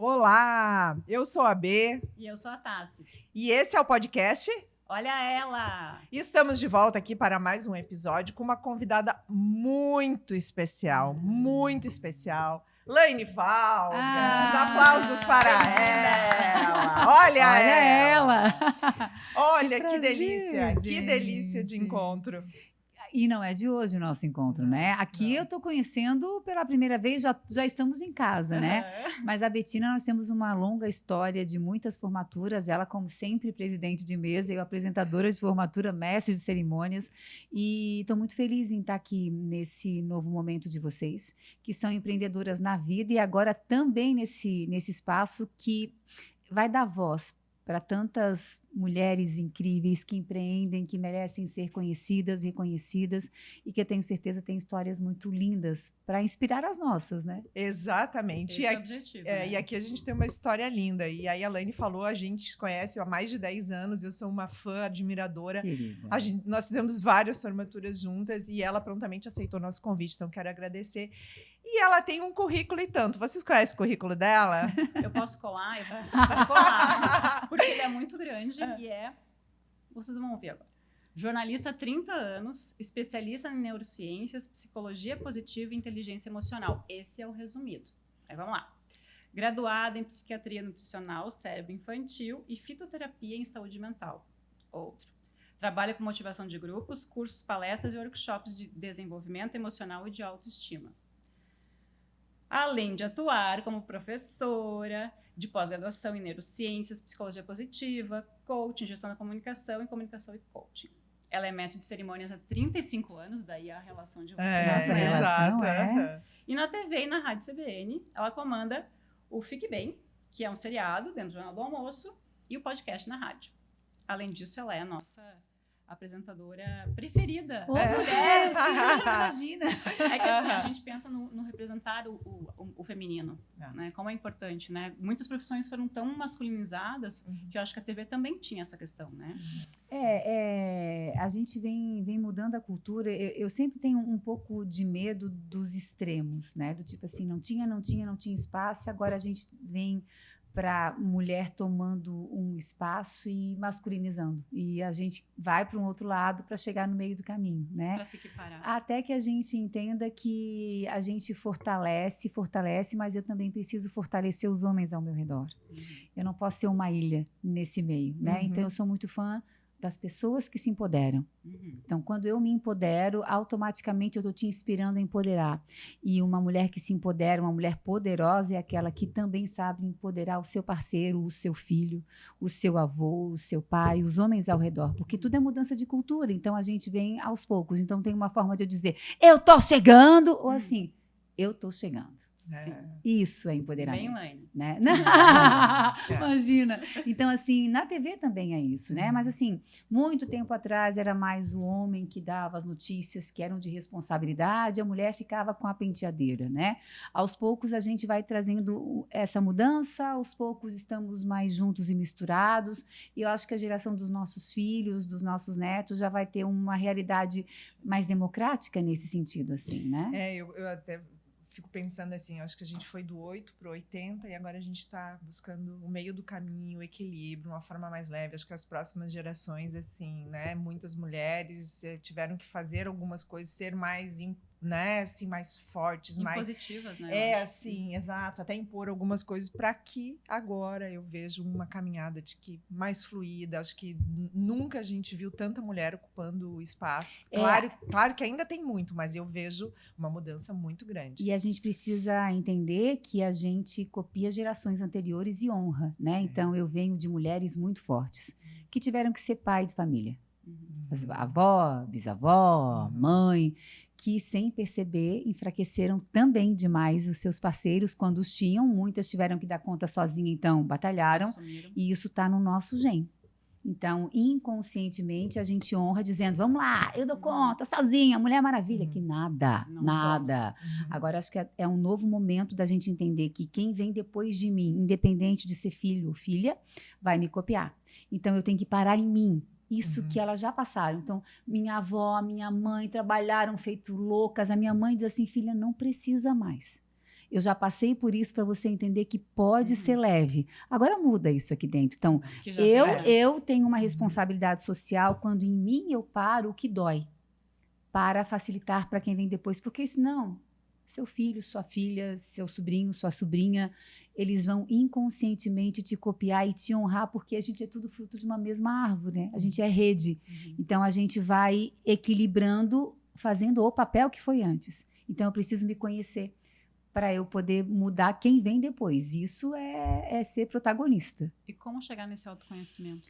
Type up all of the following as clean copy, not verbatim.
Olá, eu sou a B. E eu sou a Tassi. E esse é o podcast. Olha ela! E estamos de volta aqui para mais um episódio com uma convidada muito especial, Laine Valgas. Aplausos para ela. Olha ela. Olha que delícia, gente. Que delícia de encontro. E não é de hoje o nosso encontro, né? Aqui eu tô conhecendo pela primeira vez, já estamos em casa, né? Mas a Betina, nós temos uma longa história de muitas formaturas, ela como sempre presidente de mesa, eu apresentadora de formatura, mestre de cerimônias, e estou muito feliz em estar aqui nesse novo momento de vocês, que são empreendedoras na vida e agora também nesse espaço que vai dar voz para tantas mulheres incríveis que empreendem, que merecem ser conhecidas, reconhecidas e que eu tenho certeza tem histórias muito lindas para inspirar as nossas, né? Exatamente. Esse é o objetivo. Né? E aqui a gente tem uma história linda. E aí a Laine falou, a gente conhece há mais de 10 anos, eu sou uma fã, admiradora. Nós fizemos várias formaturas juntas e ela prontamente aceitou nosso convite, então quero agradecer. E ela tem um currículo e tanto. Vocês conhecem o currículo dela? Eu posso colar? Eu preciso colar. Porque ele é muito grande e vocês vão ouvir agora. Jornalista há 30 anos, especialista em neurociências, psicologia positiva e inteligência emocional. Esse é o resumido. Aí vamos lá. Graduada em psiquiatria nutricional, cérebro infantil e fitoterapia em saúde mental. Outro. Trabalha com motivação de grupos, cursos, palestras e workshops de desenvolvimento emocional e de autoestima. Além de atuar como professora de pós-graduação em neurociências, psicologia positiva, coaching, gestão da comunicação e coaching. Ela é mestre de cerimônias há 35 anos, daí a relação de vocês. Exato. E na TV e na Rádio CBN, ela comanda o Fique Bem, que é um seriado dentro do Jornal do Almoço, e o podcast na rádio. Além disso, ela é a nossa apresentadora preferida. As mulheres, imagina. É que assim, a gente pensa no representar o feminino, né? Como é importante, né? Muitas profissões foram tão masculinizadas que eu acho que a TV também tinha essa questão, né? A gente vem mudando a cultura. Eu sempre tenho um pouco de medo dos extremos, né? Do tipo assim, não tinha espaço, agora a gente vem para mulher tomando um espaço e masculinizando. E a gente vai para um outro lado para chegar no meio do caminho, né? Para se equiparar. Até que a gente entenda que a gente fortalece, mas eu também preciso fortalecer os homens ao meu redor. Eu não posso ser uma ilha nesse meio, né? Então, eu sou muito fã das pessoas que se empoderam. Então, quando eu me empodero, automaticamente eu estou te inspirando a empoderar. E uma mulher que se empodera, uma mulher poderosa, é aquela que também sabe empoderar o seu parceiro, o seu filho, o seu avô, o seu pai, os homens ao redor. Porque tudo é mudança de cultura. Então, a gente vem aos poucos. Então, tem uma forma de eu dizer, eu estou chegando, ou assim, eu estou chegando. Sim. Isso é empoderamento. Bem, Laine. Né? Imagina. Então, assim, na TV também é isso, né? Mas, assim, muito tempo atrás era mais o homem que dava as notícias que eram de responsabilidade, a mulher ficava com a penteadeira, né? Aos poucos a gente vai trazendo essa mudança, aos poucos estamos mais juntos e misturados, e eu acho que a geração dos nossos filhos, dos nossos netos, já vai ter uma realidade mais democrática nesse sentido, assim, né? Eu até fico pensando assim, acho que a gente foi do 8 para o 80 e agora a gente está buscando o meio do caminho, o equilíbrio, uma forma mais leve. Acho que as próximas gerações, assim, né, muitas mulheres tiveram que fazer algumas coisas, ser mais, né, assim, mais fortes, mais positivas, né? Assim, exato, até impor algumas coisas para que agora eu vejo uma caminhada de que mais fluida. Acho que nunca a gente viu tanta mulher ocupando o espaço. Claro que ainda tem muito, mas eu vejo uma mudança muito grande. E a gente precisa entender que a gente copia gerações anteriores e honra, né? Então, eu venho de mulheres muito fortes que tiveram que ser pai de família. Avó, bisavó, mãe, que sem perceber enfraqueceram também demais os seus parceiros quando os tinham. Muitas tiveram que dar conta sozinha, então batalharam. Assumiram. E isso está no nosso gene. Então, inconscientemente, a gente honra dizendo, vamos lá, eu dou conta, sozinha, Mulher Maravilha, que nada. Agora, acho que é um novo momento da gente entender que quem vem depois de mim, independente de ser filho ou filha, vai me copiar. Então, eu tenho que parar em mim. Isso que elas já passaram. Então, minha avó, minha mãe trabalharam feito loucas. A minha mãe diz assim, filha, não precisa mais. Eu já passei por isso para você entender que pode ser leve. Agora muda isso aqui dentro. Então, eu tenho uma responsabilidade social quando em mim eu paro o que dói, para facilitar para quem vem depois. Porque senão, seu filho, sua filha, seu sobrinho, sua sobrinha, eles vão inconscientemente te copiar e te honrar, porque a gente é tudo fruto de uma mesma árvore, né? A gente é rede. Então, a gente vai equilibrando, fazendo o papel que foi antes. Então, eu preciso me conhecer para eu poder mudar quem vem depois. Isso é ser protagonista. E como chegar nesse autoconhecimento?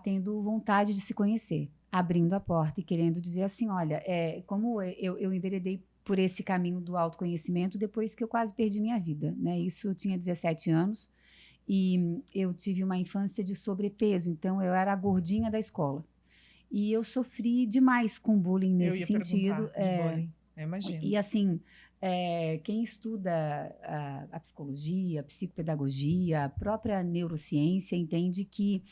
Tendo vontade de se conhecer, abrindo a porta e querendo dizer assim, olha, como eu enveredei por esse caminho do autoconhecimento depois que eu quase perdi minha vida, né? Isso eu tinha 17 anos e eu tive uma infância de sobrepeso, então eu era a gordinha da escola. E eu sofri demais com bullying nesse sentido. Bullying. Eu imagino. E assim, quem estuda a psicologia, a psicopedagogia, a própria neurociência, entende que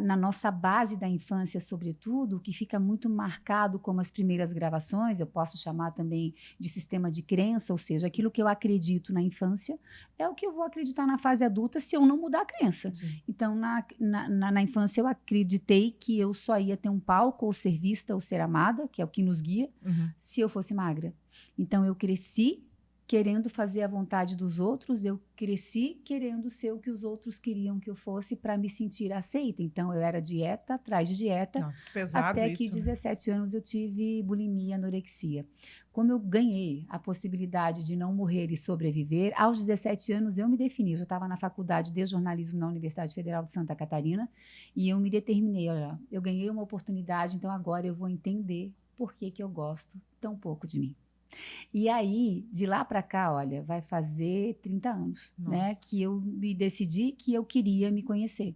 na nossa base da infância, sobretudo, o que fica muito marcado como as primeiras gravações, eu posso chamar também de sistema de crença, ou seja, aquilo que eu acredito na infância é o que eu vou acreditar na fase adulta se eu não mudar a crença. Sim. Então, na infância, eu acreditei que eu só ia ter um palco, ou ser vista, ou ser amada, que é o que nos guia, se eu fosse magra. Então, eu cresci querendo fazer a vontade dos outros, eu cresci querendo ser o que os outros queriam que eu fosse para me sentir aceita. Então, eu era dieta atrás de dieta. Nossa, que pesado até isso, que 17 anos eu tive bulimia e anorexia. Como eu ganhei a possibilidade de não morrer e sobreviver, aos 17 anos eu me defini. Eu já estava na faculdade de jornalismo na Universidade Federal de Santa Catarina e eu me determinei, olha, eu ganhei uma oportunidade, então agora eu vou entender por que eu gosto tão pouco de mim. E aí, de lá para cá, olha, vai fazer 30 anos, né, que eu me decidi que eu queria me conhecer.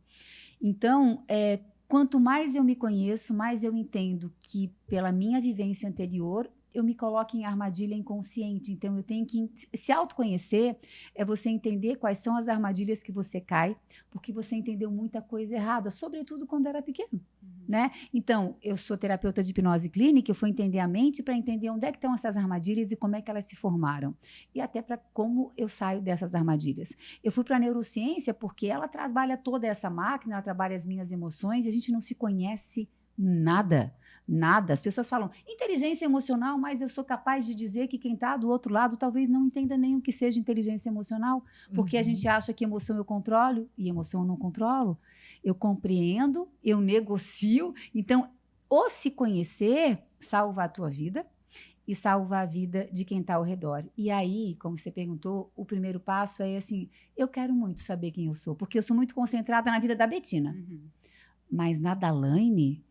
Então, quanto mais eu me conheço, mais eu entendo que pela minha vivência anterior, eu me coloco em armadilha inconsciente. Então, eu tenho que se autoconhecer, é você entender quais são as armadilhas que você cai, porque você entendeu muita coisa errada, sobretudo quando era pequeno, né? Então, eu sou terapeuta de hipnose clínica, eu fui entender a mente para entender onde é que estão essas armadilhas e como é que elas se formaram. E até para como eu saio dessas armadilhas. Eu fui para a neurociência porque ela trabalha toda essa máquina, ela trabalha as minhas emoções, e a gente não se conhece nada. Nada. As pessoas falam inteligência emocional, mas eu sou capaz de dizer que quem está do outro lado talvez não entenda nem o que seja inteligência emocional, porque a gente acha que emoção eu controlo e emoção eu não controlo. Eu compreendo, eu negocio. Então, o se conhecer salva a tua vida e salva a vida de quem está ao redor. E aí, como você perguntou, o primeiro passo é assim, eu quero muito saber quem eu sou, porque eu sou muito concentrada na vida da Betina. Mas na Dalaine,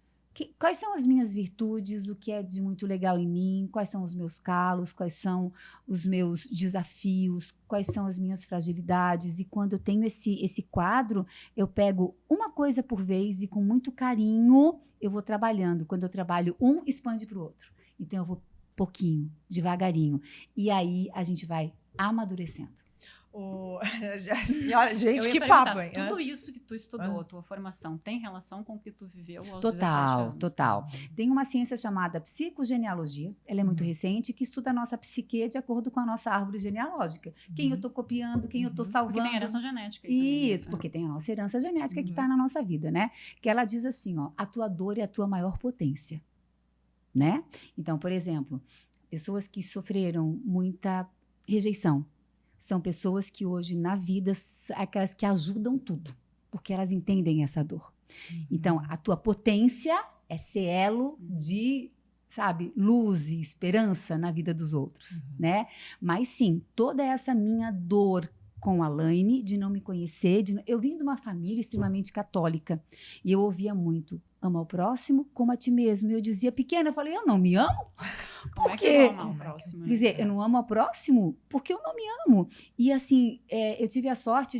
quais são as minhas virtudes, o que é de muito legal em mim, quais são os meus calos, quais são os meus desafios, quais são as minhas fragilidades. E quando eu tenho esse quadro, eu pego uma coisa por vez e com muito carinho eu vou trabalhando. Quando eu trabalho expande para o outro. Então eu vou pouquinho, devagarinho. E aí a gente vai amadurecendo. Gente, que papo, hein? Tudo isso que tu estudou, tua formação, tem relação com o que tu viveu aos 17 anos? Total. Tem uma ciência chamada psicogenealogia, ela é muito recente, que estuda a nossa psique de acordo com a nossa árvore genealógica. Quem eu estou copiando, quem eu estou salvando. Porque tem herança genética. Isso, também, porque tem a nossa herança genética que está na nossa vida, né? Que ela diz assim, ó, a tua dor é a tua maior potência, né? Então, por exemplo, pessoas que sofreram muita rejeição, são pessoas que hoje na vida são aquelas que ajudam tudo, porque elas entendem essa dor. Então, a tua potência é ser elo de, sabe, luz e esperança na vida dos outros, né? Mas sim, toda essa minha dor com a Laine, de não me conhecer, eu vim de uma família extremamente católica e eu ouvia muito, ama o próximo como a ti mesmo. E eu dizia, pequena, eu falei, eu não me amo? Como é que eu amo o próximo? Quer dizer, eu não amo o próximo porque eu não me amo. E assim, eu tive a sorte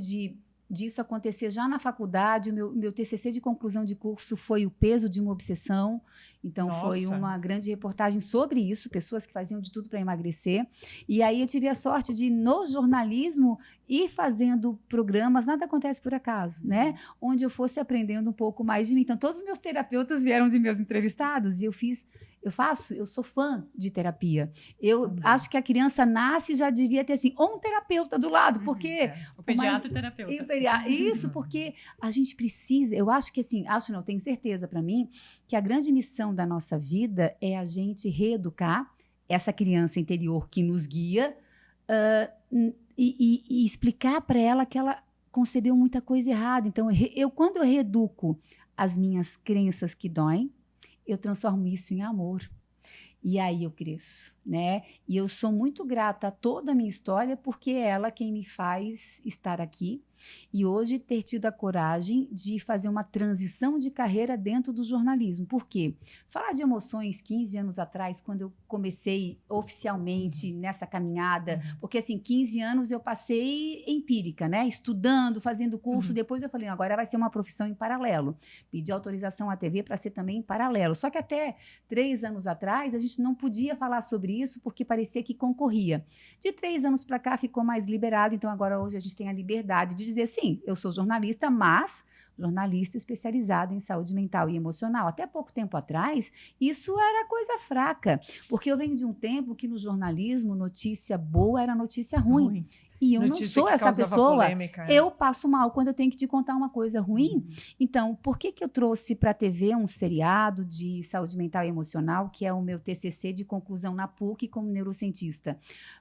disso acontecer já na faculdade. Meu TCC de conclusão de curso foi o peso de uma obsessão. Então, foi uma grande reportagem sobre isso, pessoas que faziam de tudo para emagrecer. E aí eu tive a sorte de, no jornalismo, ir fazendo programas, nada acontece por acaso, né? Onde eu fosse aprendendo um pouco mais de mim. Então, todos os meus terapeutas vieram de meus entrevistados e eu fiz eu sou fã de terapia. Eu Também. acho que a criança nasce e já devia ter, assim, ou um terapeuta do lado, porque... O pediatra e o terapeuta. Isso, porque a gente precisa, eu acho que assim, tenho certeza para mim, que a grande missão da nossa vida é a gente reeducar essa criança interior que nos guia, e explicar para ela que ela concebeu muita coisa errada. Então, quando eu reeduco as minhas crenças que doem, eu transformo isso em amor. E aí eu cresço, né? E eu sou muito grata a toda a minha história, porque é ela quem me faz estar aqui. E hoje ter tido a coragem de fazer uma transição de carreira dentro do jornalismo. Por quê? Falar de emoções 15 anos atrás, quando eu comecei oficialmente nessa caminhada, porque assim, 15 anos eu passei empírica, né? Estudando, fazendo curso, depois eu falei, não, agora vai ser uma profissão em paralelo. Pedi autorização à TV para ser também em paralelo. Só que até 3 anos atrás, a gente não podia falar sobre isso, porque parecia que concorria. De 3 anos para cá ficou mais liberado, então agora hoje a gente tem a liberdade de dizer, sim, eu sou jornalista, mas jornalista especializada em saúde mental e emocional. Até pouco tempo atrás, isso era coisa fraca, porque eu venho de um tempo que no jornalismo, notícia boa era notícia ruim. E eu Notícia não sou que essa causava pessoa. polêmica, Eu passo mal quando eu tenho que te contar uma coisa ruim. Então, por que eu trouxe para a TV um seriado de saúde mental e emocional, que é o meu TCC de conclusão na PUC como neurocientista?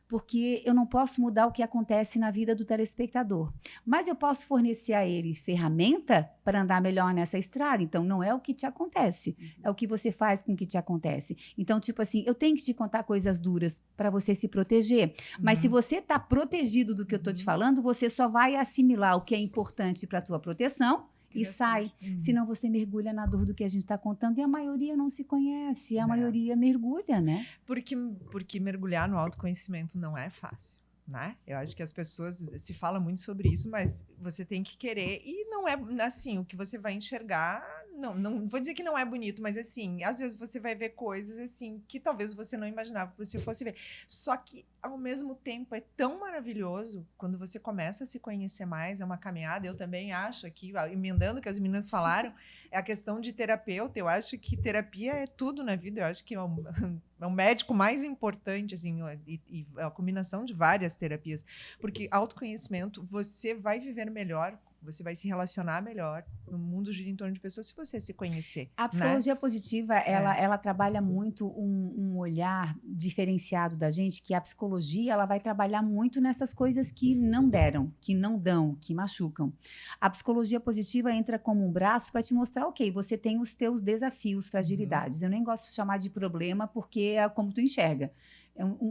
Porque eu não posso mudar o que acontece na vida do telespectador, mas eu posso fornecer a ele ferramenta para andar melhor nessa estrada. Então, não é o que te acontece, é o que você faz com o que te acontece. Então, tipo assim, eu tenho que te contar coisas duras para você se proteger, mas se você está protegido do que eu estou te falando, você só vai assimilar o que é importante para a tua proteção e sai. Senão você mergulha na dor do que a gente está contando, e a maioria não se conhece, a maioria mergulha, né? Porque mergulhar no autoconhecimento não é fácil, né? Eu acho que as pessoas se fala muito sobre isso, mas você tem que querer, e não é assim, o que você vai enxergar, não vou dizer que não é bonito, mas assim, às vezes você vai ver coisas assim que talvez você não imaginava que você fosse ver. Só que ao mesmo tempo é tão maravilhoso quando você começa a se conhecer mais, é uma caminhada. Eu também acho aqui, emendando o que as meninas falaram, é a questão de terapeuta. Eu acho que terapia é tudo na vida. Eu acho que é o médico mais importante, assim, e a combinação de várias terapias, porque autoconhecimento, você vai viver melhor, você vai se relacionar melhor, no mundo gira em torno de pessoas se você se conhecer. A psicologia positiva, ela trabalha muito um olhar diferenciado da gente, que a psicologia, ela vai trabalhar muito nessas coisas que não deram, que não dão, que machucam. A psicologia positiva entra como um braço para te mostrar, ok, você tem os teus desafios, fragilidades. Eu nem gosto de chamar de problema, porque é como tu enxerga.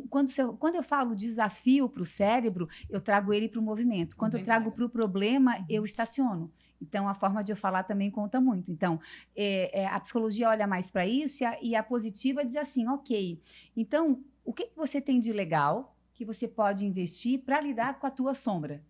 Quando eu falo desafio para o cérebro, eu trago ele para o movimento. Quando eu trago para o problema, eu estaciono. Então, a forma de eu falar também conta muito. Então, a psicologia olha mais para isso, e a positiva diz assim, ok, então, o que você tem de legal que você pode investir para lidar com a tua sombra?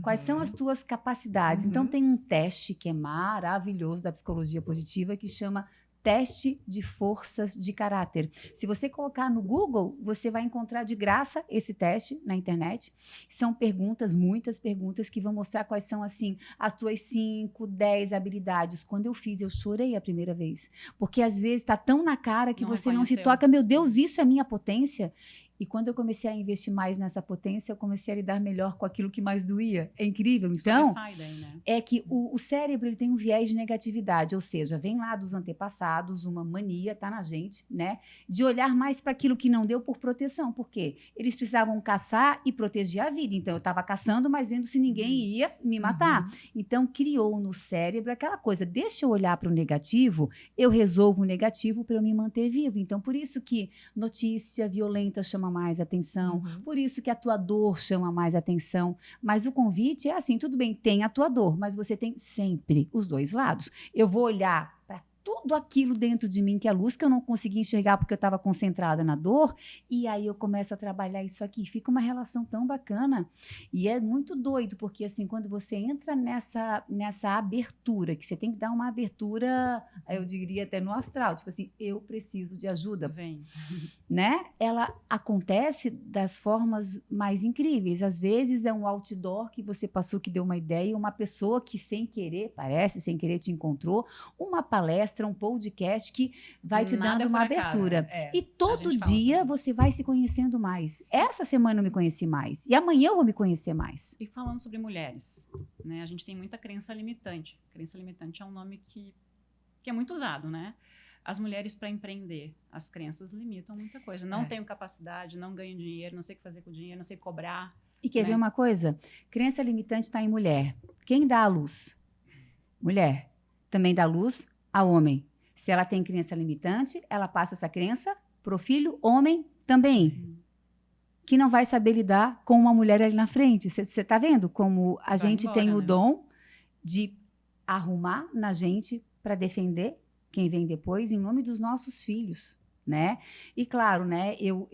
Quais são as tuas capacidades? Então, tem um teste que é maravilhoso da psicologia positiva, que chama teste de forças de caráter. Se você colocar no Google, você vai encontrar de graça esse teste na internet. São perguntas, muitas perguntas, que vão mostrar quais são, assim, as tuas 5, 10 habilidades. Quando eu fiz, eu chorei a primeira vez. Porque, às vezes, está tão na cara que você não se toca. Meu Deus, isso é minha potência? E quando eu comecei a investir mais nessa potência, eu comecei a lidar melhor com aquilo que mais doía. É incrível. Então, daí, né? É que o cérebro, ele tem um viés de negatividade, ou seja, vem lá dos antepassados, uma mania, tá na gente, né? De olhar mais para aquilo que não deu por proteção. Por quê? Eles precisavam caçar e proteger a vida. Então, eu estava caçando, mas vendo se ninguém ia me matar. Então, criou no cérebro aquela coisa, deixa eu olhar para o negativo, eu resolvo o negativo para eu me manter vivo. Então, por isso que notícia violenta chama mais atenção, por isso que a tua dor chama mais atenção. Mas o convite é assim, tudo bem, tem a tua dor, mas você tem sempre os dois lados. Eu vou olhar para tudo aquilo dentro de mim que é luz, que eu não consegui enxergar porque eu estava concentrada na dor, e aí eu começo a trabalhar isso aqui. Fica uma relação tão bacana. E é muito doido, porque assim, quando você entra nessa abertura, que você tem que dar uma abertura, eu diria até no astral, tipo assim, eu preciso de ajuda. Vem. Né? Ela acontece das formas mais incríveis. Às vezes é um outdoor que você passou, que deu uma ideia, uma pessoa que sem querer, parece, sem querer te encontrou, uma palestra, um podcast que vai te Nada dando é uma por acaso. abertura. É. E todo gente fala dia sobre você vai se conhecendo mais. Essa semana eu me conheci mais. E amanhã eu vou me conhecer mais. E falando sobre mulheres, né? A gente tem muita crença limitante. Crença limitante é um nome que é muito usado, né? As mulheres, para empreender, as crenças limitam muita coisa. Não tenho capacidade, não ganho dinheiro, não sei o que fazer com o dinheiro, não sei cobrar. E quer Né? ver uma coisa? Crença limitante está em mulher. Quem dá a luz? Mulher. Também dá luz a homem. Se ela tem crença limitante, ela passa essa crença pro filho, homem também. Que não vai saber lidar com uma mulher ali na frente. Você tá vendo como a Vai gente embora, tem o né? dom de arrumar na gente para defender quem vem depois em nome dos nossos filhos, né? E claro, né? Eu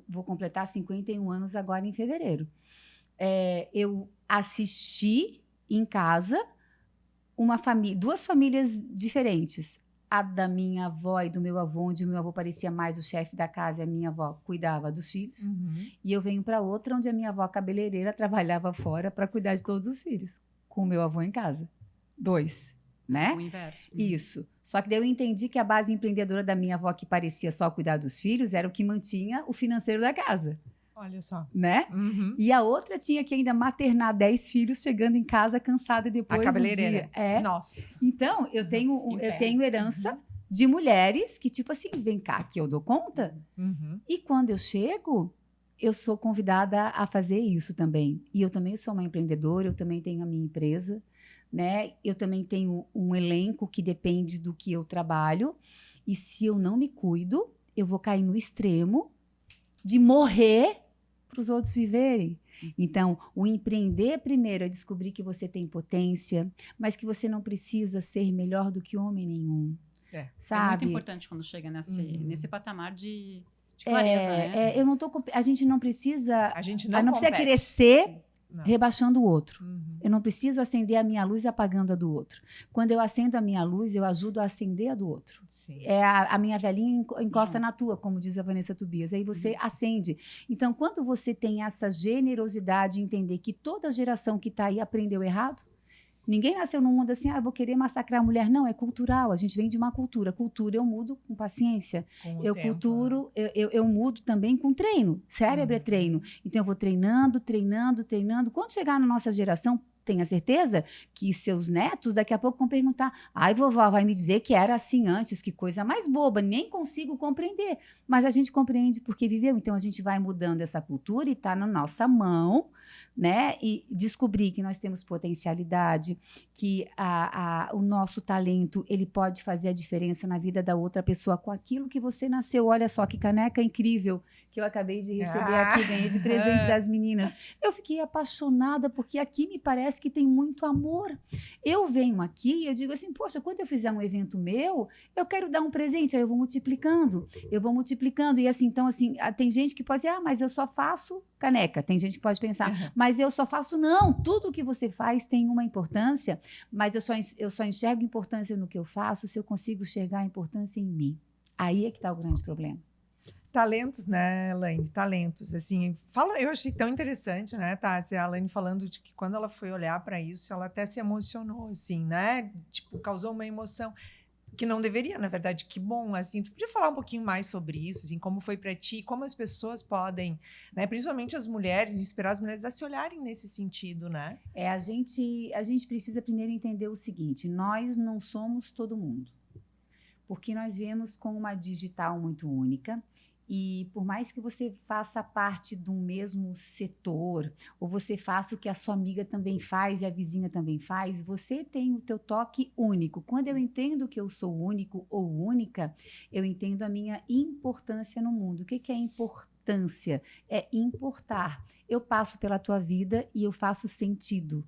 vou completar 51 anos agora em fevereiro. Eu assisti em casa duas famílias diferentes. A da minha avó e do meu avô, onde o meu avô parecia mais o chefe da casa e a minha avó cuidava dos filhos. Uhum. E eu venho para outra, onde a minha avó cabeleireira trabalhava fora para cuidar de todos os filhos, com o meu avô em casa. 2, né? O inverso. Isso. Só que daí eu entendi que a base empreendedora da minha avó, que parecia só cuidar dos filhos, era o que mantinha o financeiro da casa, Olha só. né? Uhum. E a outra tinha que ainda maternar 10 filhos, chegando em casa cansada depois A do cabeleireira. dia. Nossa. Então, eu tenho herança de mulheres que, tipo assim, vem cá, que eu dou conta. Uhum. E quando eu chego, eu sou convidada a fazer isso também. E eu também sou uma empreendedora, eu também tenho a minha empresa, né? Eu também tenho um elenco que depende do que eu trabalho. E se eu não me cuido, eu vou cair no extremo de morrer para os outros viverem. Então, o empreender primeiro é descobrir que você tem potência, mas que você não precisa ser melhor do que homem nenhum. É Sabe? muito importante quando chega nesse patamar de É, clareza, né? eu não tô, a gente não precisa, A gente não não precisa compete. crescer Não. rebaixando o outro. Uhum. Eu não preciso acender a minha luz apagando a do outro. Quando eu acendo a minha luz, eu ajudo a acender a do outro. Sim. A minha velhinha encosta Junto. na tua, como diz a Vanessa Tobias. Aí você acende. Então, quando você tem essa generosidade de entender que toda geração que está aí aprendeu errado, ninguém nasceu no mundo assim, eu vou querer massacrar a mulher. Não, é cultural. A gente vem de uma cultura. Cultura eu mudo com paciência. Com o Eu tempo, culturo, eu mudo também com treino. Cérebro é treino. Então, eu vou treinando. Quando chegar na nossa geração, tenha certeza que seus netos daqui a pouco vão perguntar: ai, vovó, vai me dizer que era assim antes, que coisa mais boba, nem consigo compreender. Mas a gente compreende porque viveu, então a gente vai mudando essa cultura e está na nossa mão, né? E descobrir que nós temos potencialidade, que o nosso talento, ele pode fazer a diferença na vida da outra pessoa com aquilo que você nasceu. Olha só que caneca incrível que eu acabei de receber aqui, ganhei de presente das meninas. Eu fiquei apaixonada porque aqui me parece que tem muito amor. Eu venho aqui e eu digo assim, poxa, quando eu fizer um evento meu, eu quero dar um presente, aí eu vou multiplicando. E assim, então assim, tem gente que pode dizer, mas eu só faço caneca. Tem gente que pode pensar, mas eu só faço, não, tudo que você faz tem uma importância, mas eu só enxergo importância no que eu faço se eu consigo enxergar a importância em mim. Aí é que está o grande problema. Talentos, né, Elaine? Talentos, assim, eu achei tão interessante, né, Tássia, a Elaine falando de que quando ela foi olhar para isso, ela até se emocionou, assim, né, tipo, causou uma emoção que não deveria, na verdade, que bom, assim, tu podia falar um pouquinho mais sobre isso, assim, como foi para ti, como as pessoas podem, né, principalmente as mulheres, inspirar as mulheres a se olharem nesse sentido, né? A gente precisa primeiro entender o seguinte, nós não somos todo mundo, porque nós viemos com uma digital muito única. E por mais que você faça parte do mesmo setor, ou você faça o que a sua amiga também faz e a vizinha também faz, você tem o teu toque único. Quando eu entendo que eu sou único ou única, eu entendo a minha importância no mundo. O que é importância? É importar. Eu passo pela tua vida e eu faço sentido.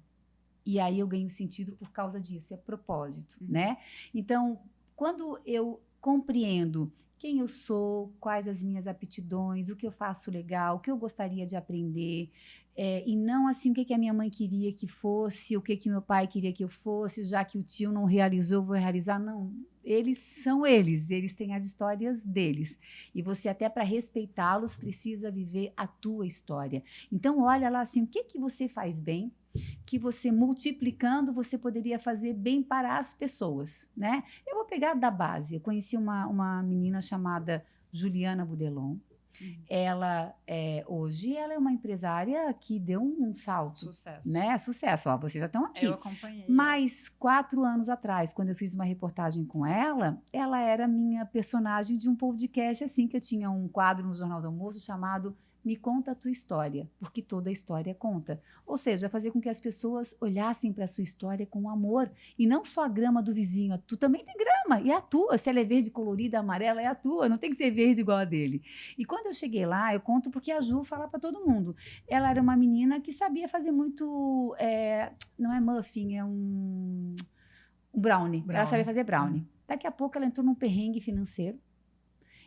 E aí eu ganho sentido por causa disso, é propósito, né? Então, quando eu compreendo quem eu sou, quais as minhas aptidões, o que eu faço legal, o que eu gostaria de aprender, e não assim o que a minha mãe queria que fosse, o que meu pai queria que eu fosse, já que o tio não realizou, eu vou realizar. Não, eles são eles têm as histórias deles. E você até para respeitá-los precisa viver a tua história. Então olha lá assim, o que você faz bem, que você multiplicando, você poderia fazer bem para as pessoas, né? Eu vou pegar da base. Eu conheci uma menina chamada Juliana Budelon. Ela hoje ela é uma empresária que deu um salto. Sucesso. Né? Sucesso. Ó, vocês já estão aqui. Eu acompanhei. Mas 4 anos atrás, quando eu fiz uma reportagem com ela era minha personagem de um podcast, assim, que eu tinha um quadro no Jornal do Almoço chamado Me Conta a Tua História, porque toda história conta. Ou seja, fazer com que as pessoas olhassem para a sua história com amor. E não só a grama do vizinho, tu também tem grama, e a tua. Se ela é verde, colorida, amarela, é a tua, não tem que ser verde igual a dele. E quando eu cheguei lá, eu conto porque a Ju fala para todo mundo. Ela era uma menina que sabia fazer muito, não é muffin, é um brownie. Ela sabia fazer brownie. Daqui a pouco ela entrou num perrengue financeiro.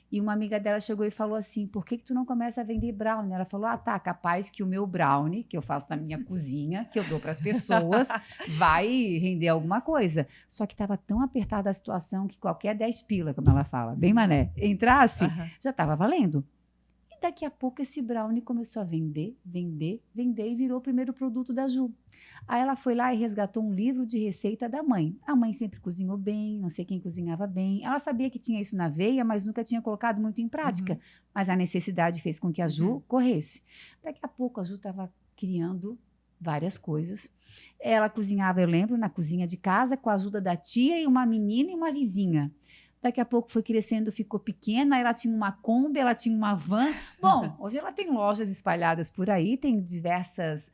E uma amiga dela chegou e falou assim, por que tu não começa a vender brownie? Ela falou, capaz que o meu brownie, que eu faço na minha cozinha, que eu dou para as pessoas, vai render alguma coisa. Só que estava tão apertada a situação que qualquer 10 pila, como ela fala, bem mané, entrasse, já estava valendo. E daqui a pouco esse brownie começou a vender e virou o primeiro produto da Ju. Aí ela foi lá e resgatou um livro de receita da mãe. A mãe sempre cozinhou bem, não sei quem cozinhava bem. Ela sabia que tinha isso na veia, mas nunca tinha colocado muito em prática. Mas a necessidade fez com que a Ju corresse. Daqui a pouco a Ju estava criando várias coisas. Ela cozinhava, eu lembro, na cozinha de casa, com a ajuda da tia e uma menina e uma vizinha. Daqui a pouco foi crescendo, ficou pequena, aí ela tinha uma Kombi, ela tinha uma van. Bom, hoje ela tem lojas espalhadas por aí, tem diversas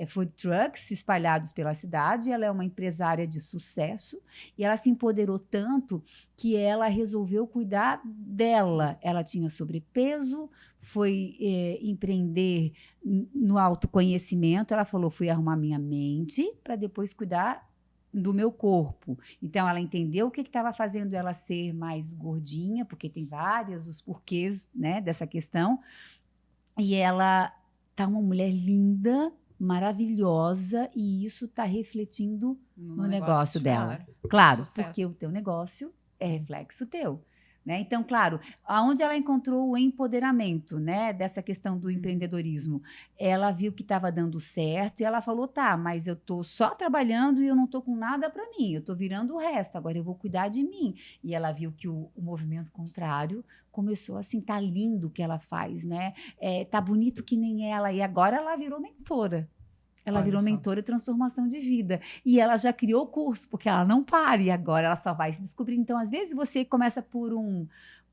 food trucks espalhados pela cidade, ela é uma empresária de sucesso e ela se empoderou tanto que ela resolveu cuidar dela. Ela tinha sobrepeso, foi empreender no autoconhecimento, ela falou, fui arrumar minha mente para depois cuidar do meu corpo. Então, ela entendeu o que estava fazendo ela ser mais gordinha, porque tem os porquês, né, dessa questão. E ela tá uma mulher linda, maravilhosa, e isso está refletindo no negócio dela. Claro, porque o teu negócio é reflexo teu. Né? Então, claro, aonde ela encontrou o empoderamento, né, dessa questão do empreendedorismo, ela viu que estava dando certo e ela falou, mas eu estou só trabalhando e eu não estou com nada para mim, eu estou virando o resto, agora eu vou cuidar de mim. E ela viu que o movimento contrário começou assim, tá lindo o que ela faz, né? Tá bonito que nem ela, e agora ela virou mentora. Ela virou mentora de transformação de vida. E ela já criou o curso, porque ela não para. E agora ela só vai se descobrir. Então, às vezes, você começa por um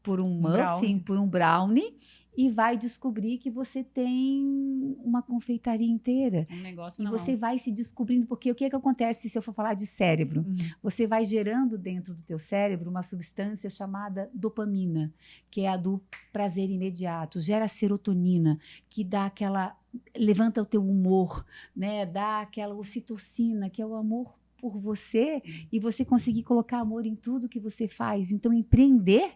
muffin, por um brownie, e vai descobrir que você tem uma confeitaria inteira. Um negócio e você vai se descobrindo, porque o que acontece se eu for falar de cérebro? Você vai gerando dentro do teu cérebro uma substância chamada dopamina, que é a do prazer imediato. Gera serotonina, que dá levanta o teu humor, né? Dá aquela ocitocina, que é o amor por você, e você conseguir colocar amor em tudo que você faz. Então, empreender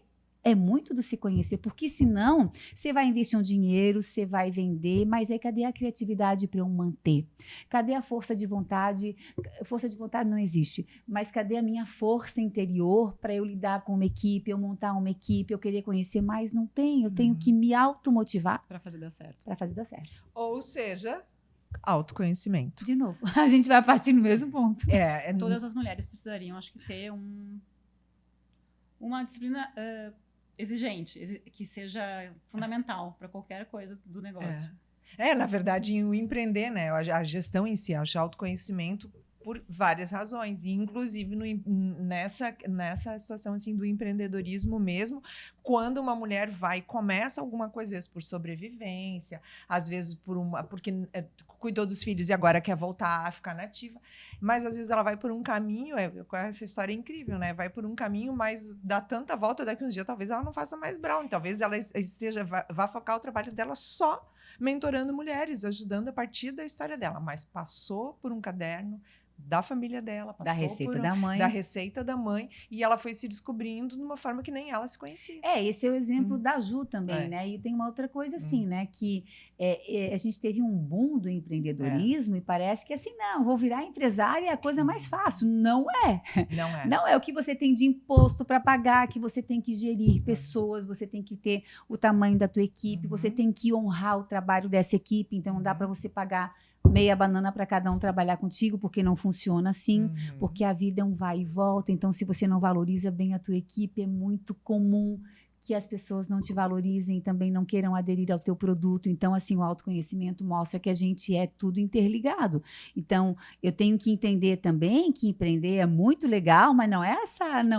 é muito do se conhecer, porque senão você vai investir um dinheiro, você vai vender, mas aí cadê a criatividade para eu manter? Cadê a força de vontade? Força de vontade não existe, mas cadê a minha força interior para eu lidar com uma equipe, eu montar uma equipe, eu querer conhecer mais? Não tem, eu tenho que me automotivar para fazer dar certo. Para fazer dar certo. Ou seja, autoconhecimento. De novo, a gente vai partir no mesmo ponto. Todas as mulheres precisariam, acho que, ter uma disciplina exigente, que seja fundamental para qualquer coisa do negócio. Na verdade, o empreender, né, a gestão em si, acho autoconhecimento por várias razões, e inclusive nessa situação assim, do empreendedorismo mesmo, quando uma mulher começa alguma coisa, às vezes por sobrevivência, às vezes porque cuidou dos filhos e agora quer voltar a ficar nativa, mas às vezes ela vai por um caminho, essa história é incrível, né? Vai por um caminho, mas dá tanta volta, daqui uns dias talvez ela não faça mais brownie, talvez ela vá focar o trabalho dela só mentorando mulheres, ajudando a partir da história dela, mas passou por um caderno da família dela, passou da receita da mãe, e ela foi se descobrindo de uma forma que nem ela se conhecia. Esse é o exemplo da Ju também, né? E tem uma outra coisa assim, né? Que a gente teve um boom do empreendedorismo e parece que assim, não, vou virar empresária é a coisa mais fácil. Não é. Não é o que você tem de imposto para pagar, que você tem que gerir pessoas, você tem que ter o tamanho da tua equipe, você tem que honrar o trabalho dessa equipe, então não dá para você pagar meia banana para cada um trabalhar contigo, porque não funciona assim, porque a vida é um vai e volta. Então, se você não valoriza bem a tua equipe, é muito comum que as pessoas não te valorizem e também não queiram aderir ao teu produto. Então, assim, o autoconhecimento mostra que a gente é tudo interligado. Então, eu tenho que entender também que empreender é muito legal, mas não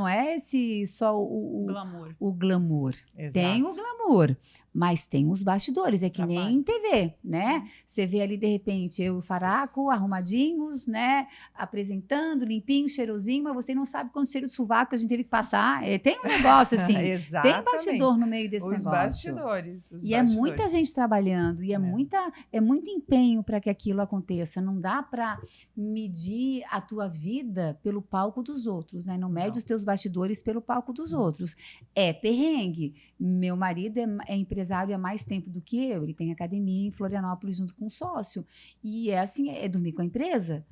é esse só Glamour. o glamour. Exato. Tem o glamour, mas tem os bastidores, é que Trabalho. nem em TV, né? Você vê ali, de repente, eu e o Faraco, arrumadinhos, né? Apresentando, limpinho, cheirosinho, mas você não sabe quanto cheiro de sovaco a gente teve que passar. Tem um negócio assim, tem Exatamente. bastidor no meio desse Os negócio. bastidores. Os E é bastidores. muita gente trabalhando, e é muito empenho para que aquilo aconteça. Não dá para medir a tua vida pelo palco dos outros, né? Não mede Não. os teus bastidores pelo palco dos outros. É perrengue. Meu marido é empresário há mais tempo do que eu. Ele tem academia em Florianópolis junto com um sócio. E é assim, é dormir com a empresa,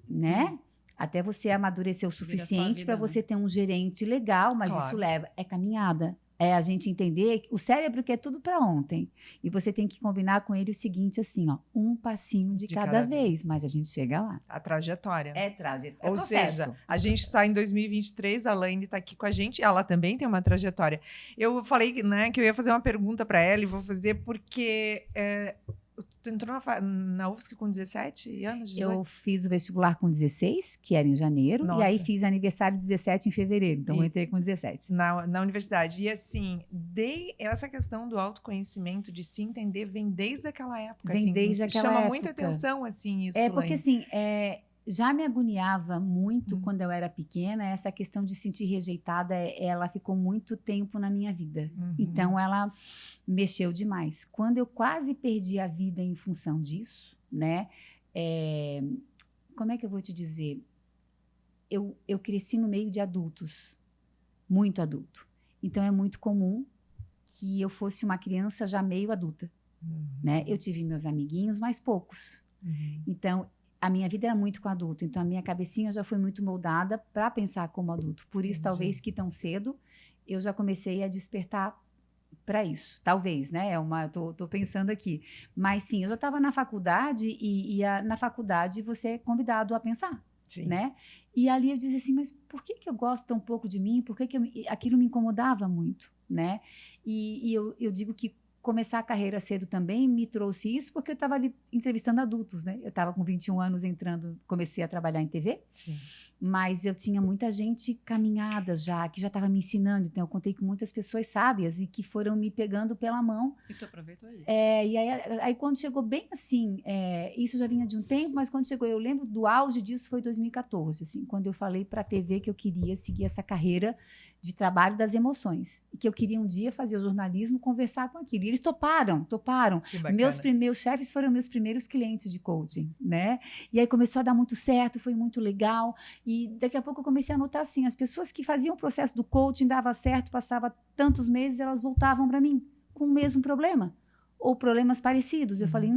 né? Até você amadurecer o Vira a sua suficiente para vida, você ter um gerente legal, mas Claro. isso leva, é caminhada. É a gente entender que o cérebro quer tudo para ontem. E você tem que combinar com ele o seguinte, assim, ó, um passinho de cada vez, mas a gente chega lá. A trajetória. É trajetória. Ou seja, a gente está em 2023, a Laine está aqui com a gente, ela também tem uma trajetória. Eu falei, né, que eu ia fazer uma pergunta para ela e vou fazer porque tu entrou na UFSC com 17 anos? 18? Eu fiz o vestibular com 16, que era em janeiro, Nossa. e aí fiz aniversário 17 em fevereiro, então eu entrei com 17. Na universidade. E assim, essa questão do autoconhecimento, de se entender, vem desde aquela época. Vem assim, desde aquela chama época. muita atenção, assim, isso, É porque, Laine. assim, já me agoniava muito quando eu era pequena, essa questão de se sentir rejeitada, ela ficou muito tempo na minha vida. Então, ela mexeu demais. Quando eu quase perdi a vida em função disso, né? Como é que eu vou te dizer? Eu cresci no meio de adultos, muito adulto. Então, é muito comum que eu fosse uma criança já meio adulta, né? Eu tive meus amiguinhos, mas poucos. Então, a minha vida era muito com adulto, então a minha cabecinha já foi muito moldada para pensar como adulto. Por isso, talvez que tão cedo eu já comecei a despertar para isso. Talvez, né? Tô pensando aqui. Mas sim, eu já estava na faculdade na faculdade você é convidado a pensar, Sim. né? E ali eu dizia assim, mas por que eu gosto tão pouco de mim? Por que aquilo me incomodava muito, né? E eu digo que começar a carreira cedo também me trouxe isso, porque eu estava ali entrevistando adultos, né? Eu estava com 21 anos comecei a trabalhar em TV, Sim. mas eu tinha muita gente caminhada já, que já estava me ensinando, então eu contei com muitas pessoas sábias e que foram me pegando pela mão. E tu aproveitou isso. E aí quando chegou bem assim, isso já vinha de um tempo, mas quando chegou, eu lembro do auge disso foi 2014, assim, quando eu falei para a TV que eu queria seguir essa carreira de trabalho das emoções, e que eu queria um dia fazer o jornalismo, conversar com aquilo. E eles toparam. Que bacana. Meus chefes foram meus primeiros clientes de coaching, né? E aí começou a dar muito certo, foi muito legal. E daqui a pouco eu comecei a notar assim, as pessoas que faziam o processo do coaching, dava certo, passava tantos meses, elas voltavam para mim com o mesmo problema, ou problemas parecidos. Eu falei,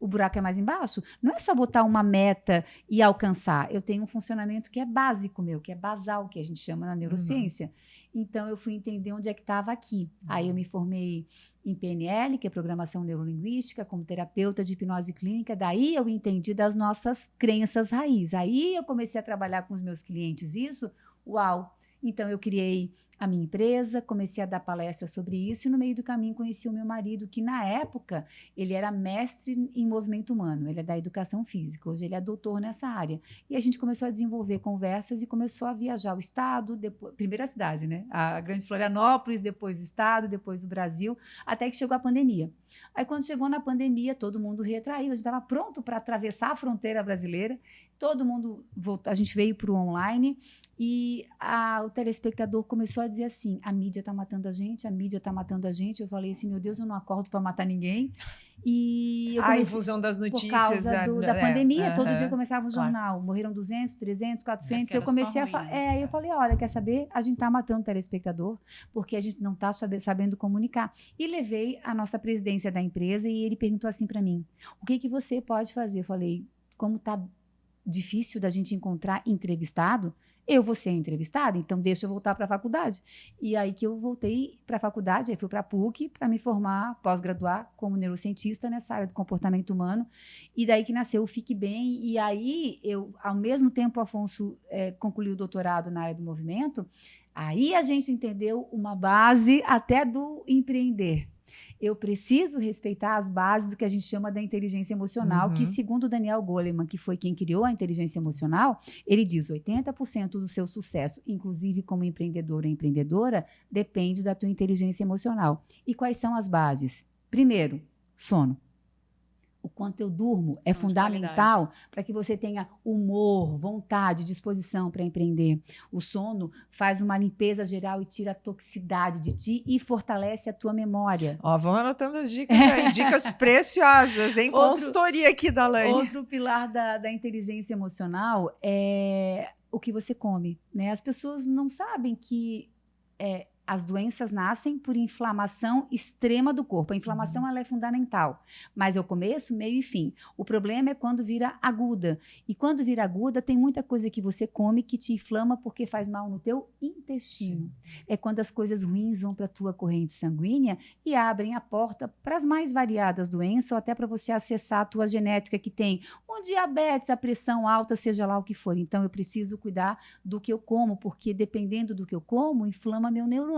o buraco é mais embaixo? Não é só botar uma meta e alcançar. Eu tenho um funcionamento que é básico meu, que é basal, que a gente chama na neurociência. Então, eu fui entender onde é que estava aqui. Aí, eu me formei em PNL, que é Programação Neurolinguística, como terapeuta de hipnose clínica. Daí, eu entendi das nossas crenças raiz. Aí, eu comecei a trabalhar com os meus clientes isso. Uau! Então, eu criei a minha empresa, comecei a dar palestra sobre isso e no meio do caminho conheci o meu marido, que na época ele era mestre em movimento humano, ele é da educação física, hoje ele é doutor nessa área. E a gente começou a desenvolver conversas e começou a viajar o estado, depois, primeiro a cidade, né? A grande Florianópolis, depois o estado, depois o Brasil, até que chegou a pandemia. Aí quando chegou na pandemia, todo mundo retraiu, a gente estava pronto para atravessar a fronteira brasileira, todo mundo voltou, a gente veio para o online e o telespectador começou a dizer assim, a mídia está matando a gente, a mídia está matando a gente. Eu falei assim, meu Deus, eu não acordo para matar ninguém. E eu comecei, em função das notícias. por causa da pandemia, todo dia eu começava um claro. jornal, morreram 200, 300, 400. Que Eu era comecei só a falar, ruim, né? eu falei, olha, quer saber? A gente está matando o telespectador, porque a gente não está sabendo comunicar. E levei a nossa presidência da empresa e ele perguntou assim para mim, o que você pode fazer? Eu falei, como está difícil da gente encontrar entrevistado, Eu vou ser entrevistada, então deixa eu voltar para a faculdade. E aí que eu voltei para a faculdade, aí fui para a PUC para me formar, pós-graduar como neurocientista nessa área do comportamento humano. E daí que nasceu o Fique Bem. E aí, ao mesmo tempo, o Afonso concluiu o doutorado na área do movimento. Aí a gente entendeu uma base até do empreender. Eu preciso respeitar as bases do que a gente chama da inteligência emocional, que segundo Daniel Goleman, que foi quem criou a inteligência emocional, ele diz 80% do seu sucesso, inclusive como empreendedor ou empreendedora, depende da tua inteligência emocional. E quais são as bases? Primeiro, sono. O quanto eu durmo é fundamental para que você tenha humor, vontade, disposição para empreender. O sono faz uma limpeza geral e tira a toxicidade de ti e fortalece a tua memória. Ó, vamos anotando as dicas aí, dicas preciosas, hein? Consultoria aqui da Laine. Outro pilar da inteligência emocional é o que você come, né? As pessoas não sabem que as doenças nascem por inflamação extrema do corpo. A inflamação ela é fundamental, mas é o começo, meio e fim. O problema é quando vira aguda. E quando vira aguda, tem muita coisa que você come que te inflama porque faz mal no teu intestino. Sim. É quando as coisas ruins vão para a tua corrente sanguínea e abrem a porta para as mais variadas doenças ou até para você acessar a tua genética que tem um diabetes, a pressão alta, seja lá o que for. Então, eu preciso cuidar do que eu como, porque dependendo do que eu como, inflama meu neurônio.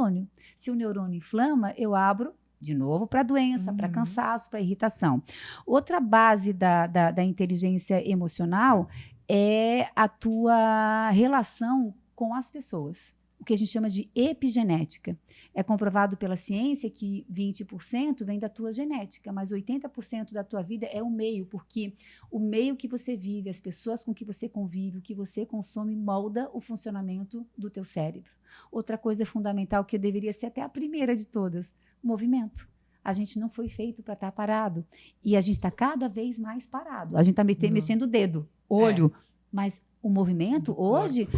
Se o neurônio inflama, eu abro de novo para doença, para cansaço, para irritação. Outra base da inteligência emocional é a tua relação com as pessoas. O que a gente chama de epigenética. É comprovado pela ciência que 20% vem da tua genética, mas 80% da tua vida é o meio, porque o meio que você vive, as pessoas com que você convive, o que você consome, molda o funcionamento do teu cérebro. Outra coisa fundamental, que deveria ser até a primeira de todas, movimento. A gente não foi feito para estar parado. E a gente está cada vez mais parado. A gente está mexendo o dedo, olho. Mas o movimento, hoje,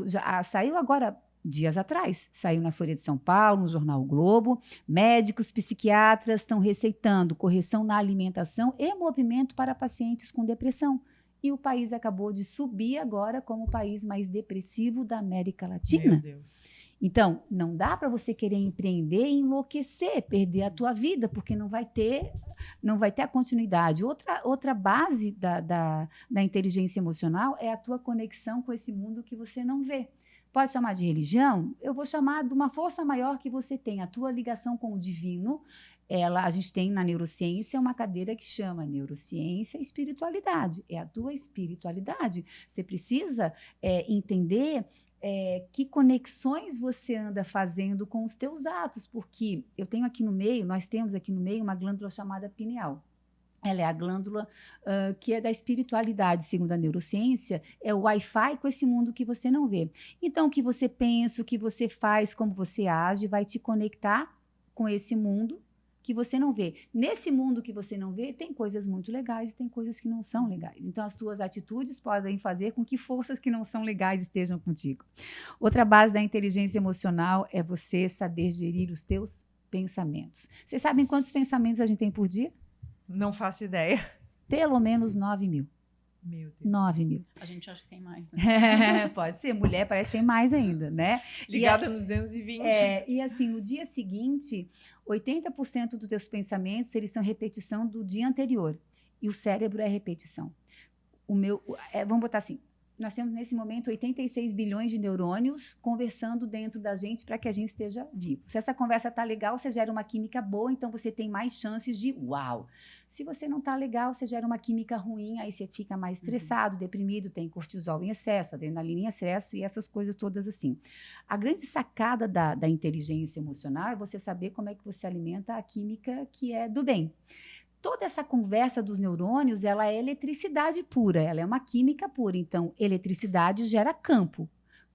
já saiu agora, dias atrás, saiu na Folha de São Paulo, no jornal o Globo, médicos, psiquiatras estão receitando correção na alimentação e movimento para pacientes com depressão. E o país acabou de subir agora como o país mais depressivo da América Latina. Meu Deus. Então, não dá para você querer empreender e enlouquecer, perder a tua vida, porque não vai ter a continuidade. Outra base da inteligência emocional é a tua conexão com esse mundo que você não vê. Pode chamar de religião? Eu vou chamar de uma força maior que você tem, a tua ligação com o divino. A gente tem na neurociência uma cadeira que chama neurociência e espiritualidade. É a tua espiritualidade. Você precisa entender que conexões você anda fazendo com os teus atos, porque nós temos aqui no meio uma glândula chamada pineal. Ela é a glândula que é da espiritualidade, segundo a neurociência, é o Wi-Fi com esse mundo que você não vê. Então, o que você pensa, o que você faz, como você age, vai te conectar com esse mundo que você não vê. Nesse mundo que você não vê, tem coisas muito legais e tem coisas que não são legais. Então, as tuas atitudes podem fazer com que forças que não são legais estejam contigo. Outra base da inteligência emocional é você saber gerir os teus pensamentos. Vocês sabem quantos pensamentos a gente tem por dia? Não faço ideia. Pelo menos 9 mil. Meu Deus. 9 mil. A gente acha que tem mais, né? Pode ser. Mulher parece que tem mais ainda, né? Ligada nos 220. E assim, no dia seguinte, 80% dos teus pensamentos, eles são repetição do dia anterior. E o cérebro é repetição. Vamos botar assim, nós temos nesse momento 86 bilhões de neurônios conversando dentro da gente para que a gente esteja vivo. Se essa conversa está legal, você gera uma química boa, então você tem mais chances de uau. Se você não está legal, você gera uma química ruim, aí você fica mais estressado, deprimido, tem cortisol em excesso, adrenalina em excesso e essas coisas todas assim. A grande sacada da inteligência emocional é você saber como é que você alimenta a química que é do bem. Toda essa conversa dos neurônios, ela é eletricidade pura, ela é uma química pura. Então, eletricidade gera campo.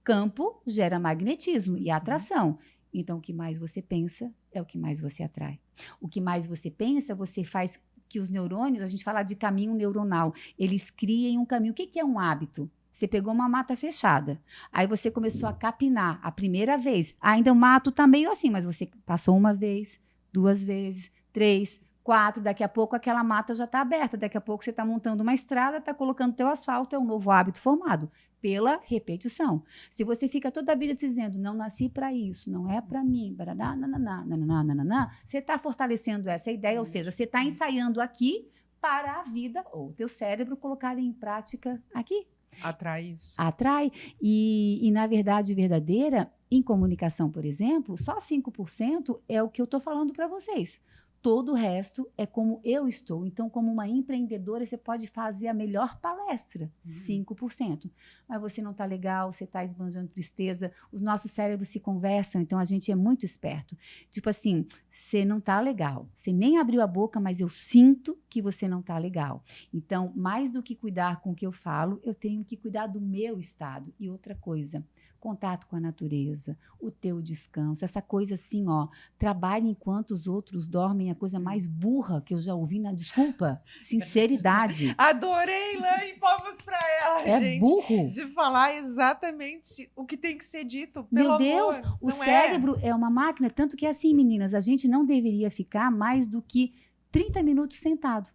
Campo gera magnetismo e atração. Então, o que mais você pensa é o que mais você atrai. O que mais você pensa, você faz que os neurônios, a gente fala de caminho neuronal, eles criem um caminho. O que é um hábito? Você pegou uma mata fechada, aí você começou a capinar a primeira vez. Ainda o mato está meio assim, mas você passou uma vez, 2 vezes, 3, 4, daqui a pouco aquela mata já está aberta, daqui a pouco você está montando uma estrada, está colocando teu asfalto, é um novo hábito formado pela repetição. Se você fica toda a vida se dizendo, não nasci para isso, não é para mim, barará, nananá, nananá, nananá, você está fortalecendo essa ideia, ou seja, você está ensaiando aqui para a vida, ou o teu cérebro colocar em prática aqui. Atrai isso. Atrai. E na verdade verdadeira, em comunicação, por exemplo, só 5% é o que eu estou falando para vocês. Todo o resto é como eu estou. Então, como uma empreendedora, você pode fazer a melhor palestra, 5%. Mas você não está legal, você está esbanjando tristeza, os nossos cérebros se conversam, então a gente é muito esperto. Tipo assim, você não está legal, você nem abriu a boca, mas eu sinto que você não está legal. Então, mais do que cuidar com o que eu falo, eu tenho que cuidar do meu estado. E outra coisa, contato com a natureza, o teu descanso, essa coisa assim, ó, trabalhe enquanto os outros dormem, a coisa mais burra que eu já ouvi na desculpa, sinceridade. Adorei, Laine, palmas pra ela, É gente. burro. De falar exatamente o que tem que ser dito, Meu pelo Deus, amor. o Não cérebro é uma máquina, tanto que assim, meninas, a gente não deveria ficar mais do que 30 minutos sentado.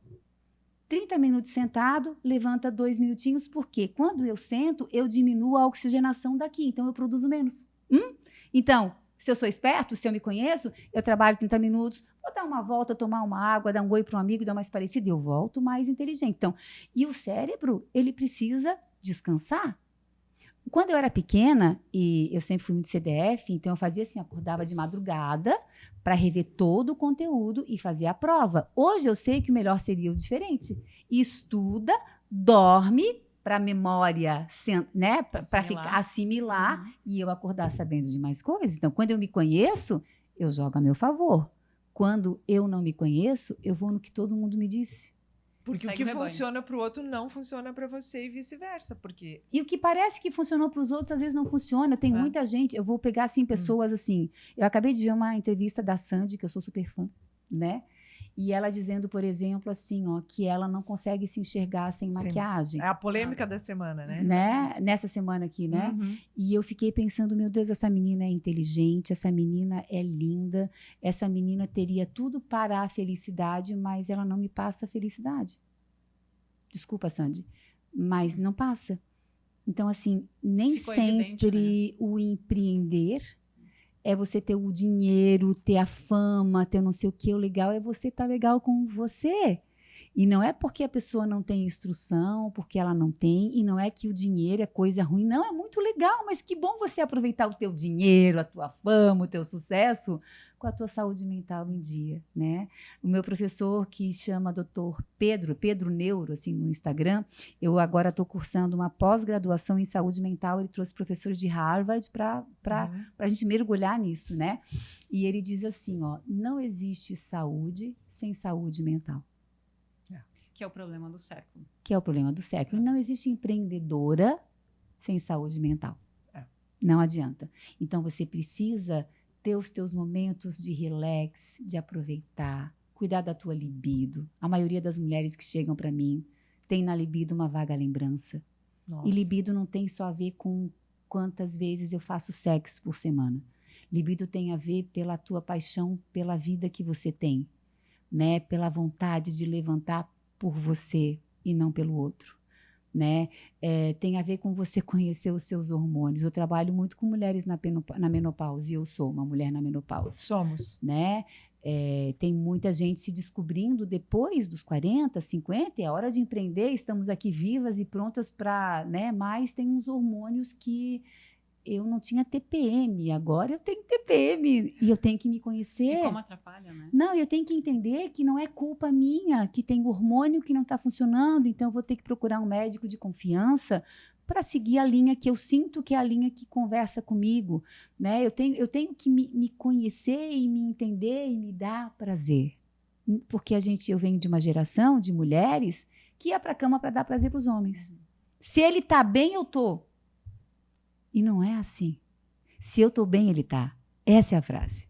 30 minutos sentado, levanta 2 minutinhos, porque quando eu sento, eu diminuo a oxigenação daqui, então eu produzo menos. Então, se eu sou esperto, se eu me conheço, eu trabalho 30 minutos, vou dar uma volta, tomar uma água, dar um oi para um amigo, dar uma parecida, e eu volto mais inteligente. Então, e o cérebro, ele precisa descansar. Quando eu era pequena, e eu sempre fui muito CDF, então eu fazia assim, acordava de madrugada para rever todo o conteúdo e fazia a prova. Hoje eu sei que o melhor seria o diferente. Estuda, dorme para a memória, né, para assimilar e eu acordar sabendo de mais coisas. Então, quando eu me conheço, eu jogo a meu favor. Quando eu não me conheço, eu vou no que todo mundo me disse. Porque o que funciona para o outro não funciona para você e vice-versa, porque... E o que parece que funcionou para os outros, às vezes não funciona. Tem muita gente, eu vou pegar, assim, pessoas assim... Eu acabei de ver uma entrevista da Sandy, que eu sou super fã, né? E ela dizendo, por exemplo, assim, ó, que ela não consegue se enxergar sem maquiagem. É a polêmica da semana, né? Nessa semana aqui, né? E eu fiquei pensando, meu Deus, essa menina é inteligente, essa menina é linda, essa menina teria tudo para a felicidade, mas ela não me passa a felicidade. Desculpa, Sandy, mas não passa. Então, assim, nem Ficou sempre evidente, né? o empreender é você ter o dinheiro, ter a fama, ter não sei o que. O legal é você estar legal com você. E não é porque a pessoa não tem instrução, porque ela não tem, e não é que o dinheiro é coisa ruim. Não, é muito legal, mas que bom você aproveitar o teu dinheiro, a tua fama, o teu sucesso, com a tua saúde mental em dia, né? O meu professor, que chama Dr. Pedro Neuro, assim, no Instagram, eu agora estou cursando uma pós-graduação em saúde mental, ele trouxe professores de Harvard para a gente mergulhar nisso, né? E ele diz assim, ó, não existe saúde sem saúde mental. Que é o problema do século. Que é o problema do século. Não existe empreendedora sem saúde mental. Não adianta. Então, você precisa ter os teus momentos de relax, de aproveitar, cuidar da tua libido. A maioria das mulheres que chegam para mim tem na libido uma vaga lembrança. Nossa. E libido não tem só a ver com quantas vezes eu faço sexo por semana. Libido tem a ver pela tua paixão, pela vida que você tem, né? Pela vontade de levantar por você e não pelo outro, né? Tem a ver com você conhecer os seus hormônios. Eu trabalho muito com mulheres na menopausa e eu sou uma mulher na menopausa. Somos. Né? Tem muita gente se descobrindo depois dos 40, 50, é hora de empreender, estamos aqui vivas e prontas para, né? Mas tem uns hormônios que eu não tinha TPM, agora eu tenho TPM e eu tenho que me conhecer. E como atrapalha, né? Não, eu tenho que entender que não é culpa minha, que tem hormônio que não está funcionando, então eu vou ter que procurar um médico de confiança para seguir a linha que eu sinto que é a linha que conversa comigo, né? Eu tenho que me conhecer e me entender e me dar prazer. Porque eu venho de uma geração de mulheres que ia para a cama para dar prazer para os homens. Se ele tá bem, eu tô. E não é assim. Se eu tô bem, ele tá. Essa é a frase.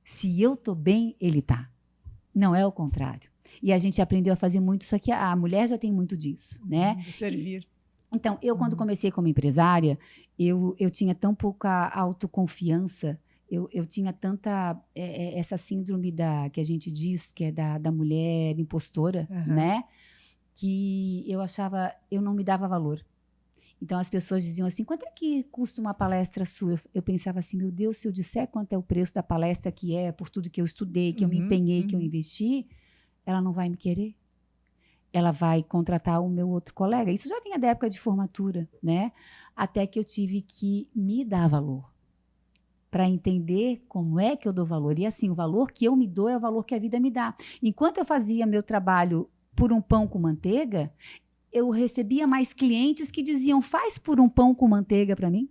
Se eu tô bem, ele tá. Não é o contrário. E a gente aprendeu a fazer muito isso aqui. A mulher já tem muito disso, né? De servir. Então, eu quando comecei como empresária, eu tinha tão pouca autoconfiança. eu tinha tanta essa síndrome que a gente diz que é da mulher impostora, né? Que eu achava, eu não me dava valor. Então as pessoas diziam assim, quanto é que custa uma palestra sua? Eu pensava assim, meu Deus, se eu disser quanto é o preço da palestra que é, por tudo que eu estudei, que eu me empenhei, que eu investi, ela não vai me querer. Ela vai contratar o meu outro colega. Isso já vinha da época de formatura, né? Até que eu tive que me dar valor. Para entender como é que eu dou valor. E assim, o valor que eu me dou é o valor que a vida me dá. Enquanto eu fazia meu trabalho por um pão com manteiga, eu recebia mais clientes que diziam, faz por um pão com manteiga para mim.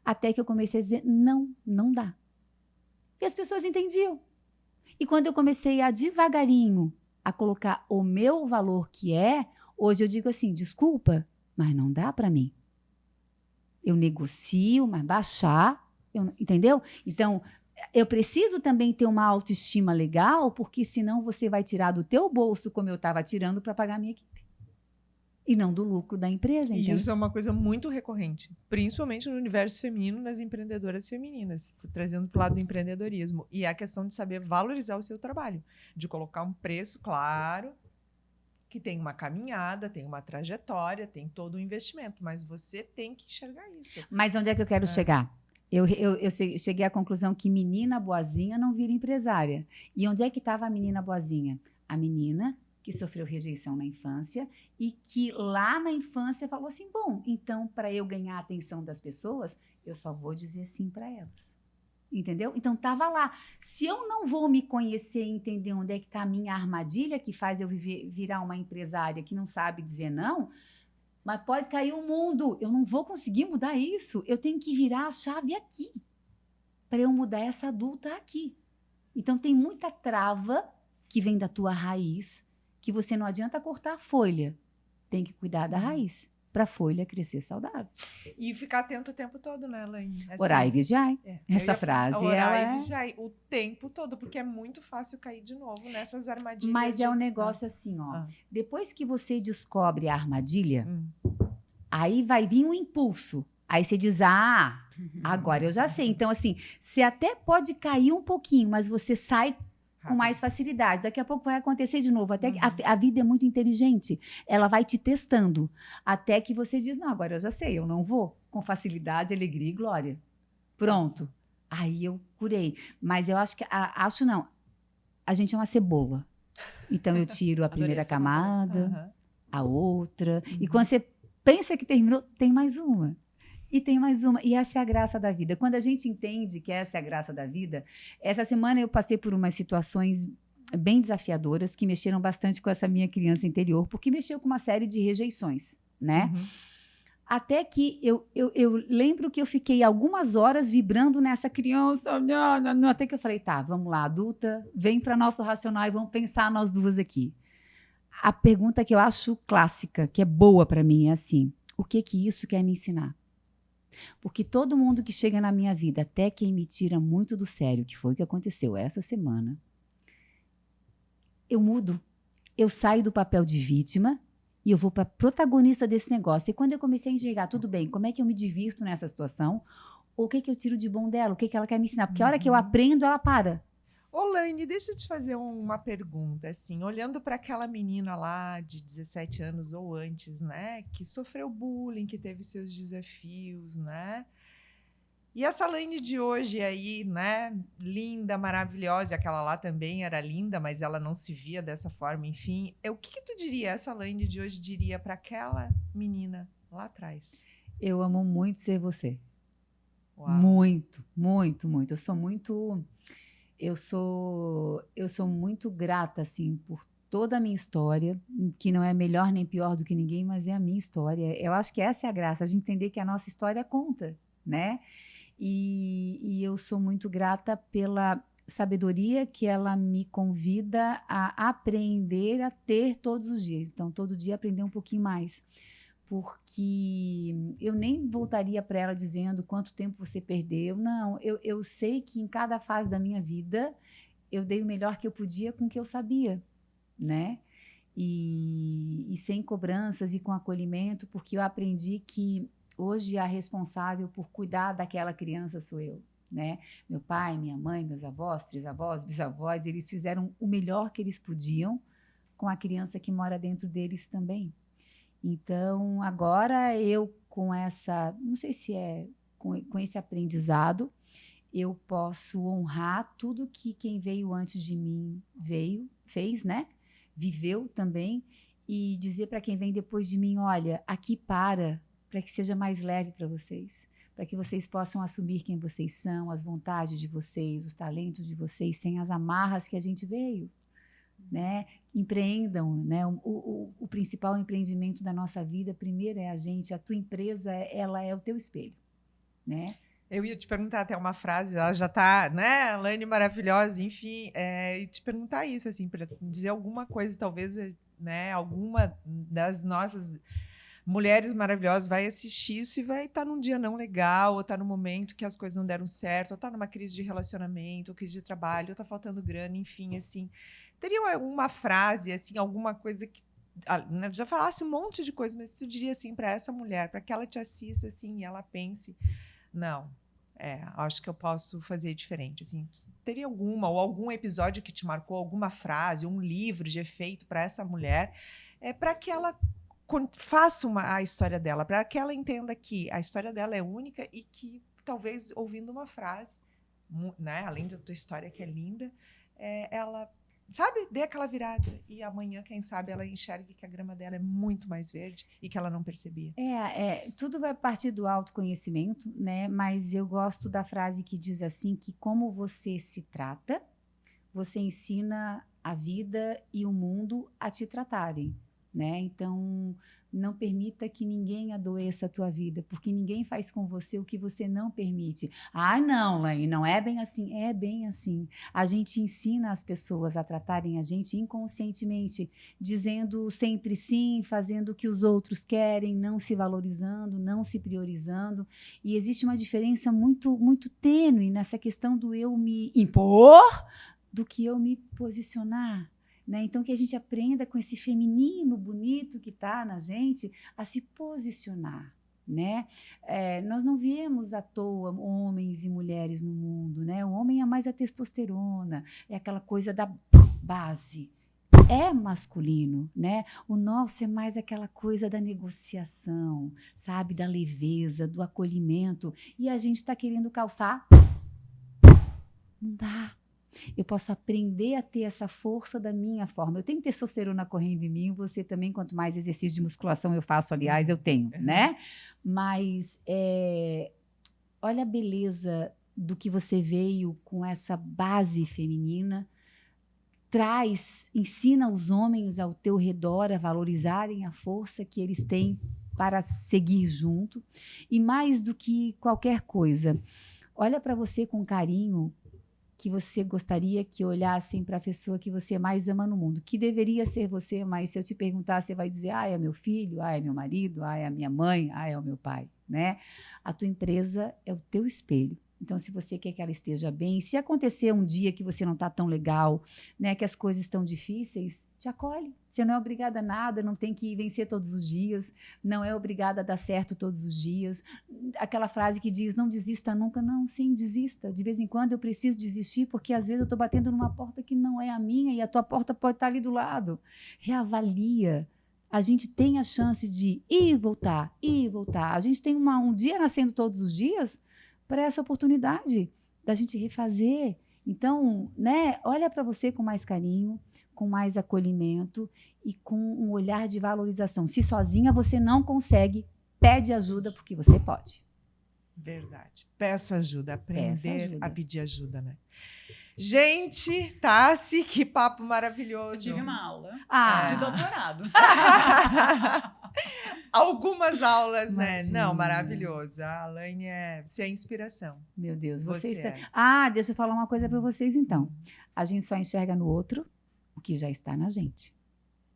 Até que eu comecei a dizer, não dá. E as pessoas entendiam. E quando eu comecei a devagarinho a colocar o meu valor que é, hoje eu digo assim, desculpa, mas não dá para mim. Eu negocio, mas baixar, entendeu? Então, eu preciso também ter uma autoestima legal, porque senão você vai tirar do teu bolso, como eu estava tirando, para pagar a minha equipe. E não do lucro da empresa, E entende? isso é uma coisa muito recorrente, principalmente no universo feminino, nas empreendedoras femininas, trazendo para o lado do empreendedorismo. E é a questão de saber valorizar o seu trabalho, de colocar um preço claro, que tem uma caminhada, tem uma trajetória, tem todo um investimento, mas você tem que enxergar isso. Mas onde é que eu quero chegar? Eu cheguei à conclusão que menina boazinha não vira empresária. E onde é que estava a menina boazinha? A menina que sofreu rejeição na infância e que lá na infância falou assim, bom, então para eu ganhar a atenção das pessoas, eu só vou dizer sim para elas. Entendeu? Então estava lá. Se eu não vou me conhecer e entender onde é que está a minha armadilha que faz eu virar uma empresária que não sabe dizer não, mas pode cair o mundo, eu não vou conseguir mudar isso. Eu tenho que virar a chave aqui para eu mudar essa adulta aqui. Então tem muita trava que vem da tua raiz, que você não adianta cortar a folha, tem que cuidar da raiz para a folha crescer saudável. E ficar atento o tempo todo, né, Elaine? Assim, orai e vigiai. Essa frase orai e vigiai o tempo todo, porque é muito fácil cair de novo nessas armadilhas. Mas é um negócio assim, ó. Depois que você descobre a armadilha, aí vai vir um impulso. Aí você diz, agora eu já sei. Então, assim, você até pode cair um pouquinho, mas você sai com mais facilidade. Daqui a pouco vai acontecer de novo. Até que a vida é muito inteligente. Ela vai te testando. Até que você diz, não, agora eu já sei, eu não vou. Com facilidade, alegria e glória. Pronto. Aí eu curei. Mas eu acho que, não, a gente é uma cebola. Então eu tiro a primeira camada, a outra. E quando você pensa que terminou, tem mais uma. E tem mais uma. E essa é a graça da vida. Quando a gente entende que essa é a graça da vida, essa semana eu passei por umas situações bem desafiadoras que mexeram bastante com essa minha criança interior, porque mexeu com uma série de rejeições, né? Até que eu lembro que eu fiquei algumas horas vibrando nessa criança, até que eu falei, tá, vamos lá, adulta, vem para nosso racional e vamos pensar nós duas aqui. A pergunta que eu acho clássica, que é boa para mim, é assim, o que isso quer me ensinar? Porque todo mundo que chega na minha vida, até quem me tira muito do sério, que foi o que aconteceu essa semana, eu mudo. Eu saio do papel de vítima e eu vou para protagonista desse negócio. E quando eu comecei a enxergar, tudo bem, como é que eu me divirto nessa situação? Ou o que eu tiro de bom dela? O que ela quer me ensinar? Porque a hora que eu aprendo, ela para. Ô, Laine, deixa eu te fazer uma pergunta, assim, olhando para aquela menina lá de 17 anos ou antes, né, que sofreu bullying, que teve seus desafios, né, e essa Laine de hoje aí, né, linda, maravilhosa, aquela lá também era linda, mas ela não se via dessa forma, enfim, o que tu diria, essa Laine de hoje diria para aquela menina lá atrás? Eu amo muito ser você. Uau. Muito, muito, muito. Eu sou muito grata, assim, por toda a minha história, que não é melhor nem pior do que ninguém, mas é a minha história. Eu acho que essa é a graça, a gente entender que a nossa história conta, né? E eu sou muito grata pela sabedoria que ela me convida a aprender a ter todos os dias. Então, todo dia aprender um pouquinho mais. Porque eu nem voltaria para ela dizendo quanto tempo você perdeu. Não, eu sei que em cada fase da minha vida eu dei o melhor que eu podia com o que eu sabia, né? E sem cobranças e com acolhimento, porque eu aprendi que hoje a responsável por cuidar daquela criança sou eu, né? Meu pai, minha mãe, meus avós, trisavós, bisavós, eles fizeram o melhor que eles podiam com a criança que mora dentro deles também. Então, agora eu com essa, não sei se é com esse aprendizado, eu posso honrar tudo que quem veio antes de mim fez, né? Viveu também, e dizer para quem vem depois de mim, olha, aqui para que seja mais leve para vocês, para que vocês possam assumir quem vocês são, as vontades de vocês, os talentos de vocês, sem as amarras que a gente veio, né? Empreendam, né? O principal empreendimento da nossa vida, primeiro é a gente, a tua empresa, ela é o teu espelho, né? Eu ia te perguntar até uma frase, ela já tá, né, Alaine maravilhosa, enfim, e te perguntar isso, assim, para dizer alguma coisa, talvez, né, alguma das nossas mulheres maravilhosas vai assistir isso e vai estar num dia não legal, ou estar num momento que as coisas não deram certo, ou estar numa crise de relacionamento, ou crise de trabalho, ou está faltando grana, enfim, assim. Teria alguma frase, assim, alguma coisa que já falasse um monte de coisa, mas tu diria assim para essa mulher, para que ela te assista assim e ela pense, não, acho que eu posso fazer diferente, assim. Teria algum episódio que te marcou, alguma frase, um livro de efeito para essa mulher, para que ela faça a história dela, para que ela entenda que a história dela é única e que talvez ouvindo uma frase, né, além da tua história que é linda, ela, sabe, dê aquela virada e amanhã, quem sabe, ela enxergue que a grama dela é muito mais verde e que ela não percebia. Tudo vai partir do autoconhecimento, né? Mas eu gosto da frase que diz assim, que como você se trata, você ensina a vida e o mundo a te tratarem, né? Então, não permita que ninguém adoeça a tua vida, porque ninguém faz com você o que você não permite. Ah, não, Laine, não é bem assim. É bem assim. A gente ensina as pessoas a tratarem a gente inconscientemente, dizendo sempre sim, fazendo o que os outros querem, não se valorizando, não se priorizando. E existe uma diferença muito, muito tênue nessa questão do eu me impor do que eu me posicionar. Né? Então, que a gente aprenda com esse feminino bonito que está na gente a se posicionar. Né? Nós não viemos à toa homens e mulheres no mundo. Né? O homem é mais a testosterona, é aquela coisa da base. É masculino, né? O nosso é mais aquela coisa da negociação, sabe? Da leveza, do acolhimento. E a gente está querendo calçar. Não dá. Eu posso aprender a ter essa força da minha forma. Eu tenho testosterona correndo em mim, você também, quanto mais exercício de musculação eu faço, aliás, eu tenho, né? Mas olha a beleza do que você veio com essa base feminina, ensina os homens ao teu redor a valorizarem a força que eles têm para seguir junto. E mais do que qualquer coisa, olha para você com carinho, que você gostaria que olhassem para a pessoa que você mais ama no mundo, que deveria ser você, mas se eu te perguntar, você vai dizer, é meu filho, é meu marido, é a minha mãe, é o meu pai, né? A tua empresa é o teu espelho. Então, se você quer que ela esteja bem, se acontecer um dia que você não está tão legal, né, que as coisas estão difíceis, te acolhe. Você não é obrigada a nada, não tem que vencer todos os dias, não é obrigada a dar certo todos os dias. Aquela frase que diz, não desista nunca. Não, sim, desista. De vez em quando eu preciso desistir, porque às vezes eu estou batendo numa porta que não é a minha e a tua porta pode estar ali do lado. Reavalia. A gente tem a chance de ir e voltar, ir e voltar. A gente tem um dia nascendo todos os dias, para essa oportunidade da gente refazer. Então, né, olha para você com mais carinho, com mais acolhimento e com um olhar de valorização. Se sozinha você não consegue, pede ajuda, porque você pode. Verdade. Peça ajuda, aprender a pedir ajuda, né? Gente, Tassi, que papo maravilhoso. Eu tive uma aula de doutorado. Algumas aulas, né? Não, maravilhoso. A Alaine você é inspiração. Meu Deus, deixa eu falar uma coisa para vocês, então. A gente só enxerga no outro o que já está na gente.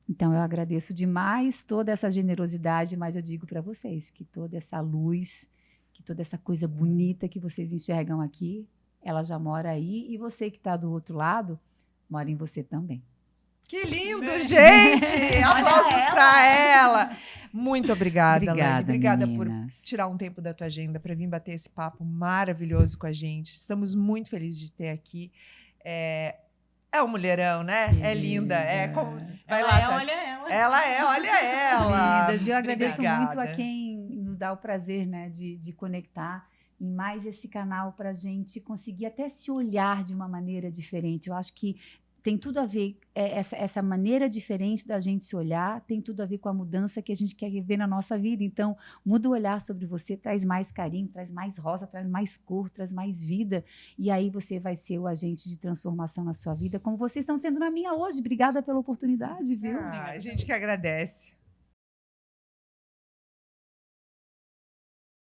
Então, eu agradeço demais toda essa generosidade, mas eu digo para vocês que toda essa luz, que toda essa coisa bonita que vocês enxergam aqui, ela já mora aí, e você que está do outro lado, mora em você também. Que lindo, gente! Aplausos para ela! Muito obrigada, Laine. Obrigada por meninas. tirar um tempo da tua agenda para vir bater esse papo maravilhoso com a gente. Estamos muito felizes de ter aqui. É um mulherão, né? É linda. Vai lá, Tassi. Olha ela. Olha ela. Lindas. E eu agradeço Obrigada. muito a quem nos dá o prazer, né, de conectar em mais esse canal para a gente conseguir até se olhar de uma maneira diferente. Eu acho que tem tudo a ver, essa maneira diferente da gente se olhar, tem tudo a ver com a mudança que a gente quer ver na nossa vida. Então, muda o olhar sobre você, traz mais carinho, traz mais rosa, traz mais cor, traz mais vida. E aí você vai ser o agente de transformação na sua vida, como vocês estão sendo na minha hoje. Obrigada pela oportunidade, viu? A gente que agradece.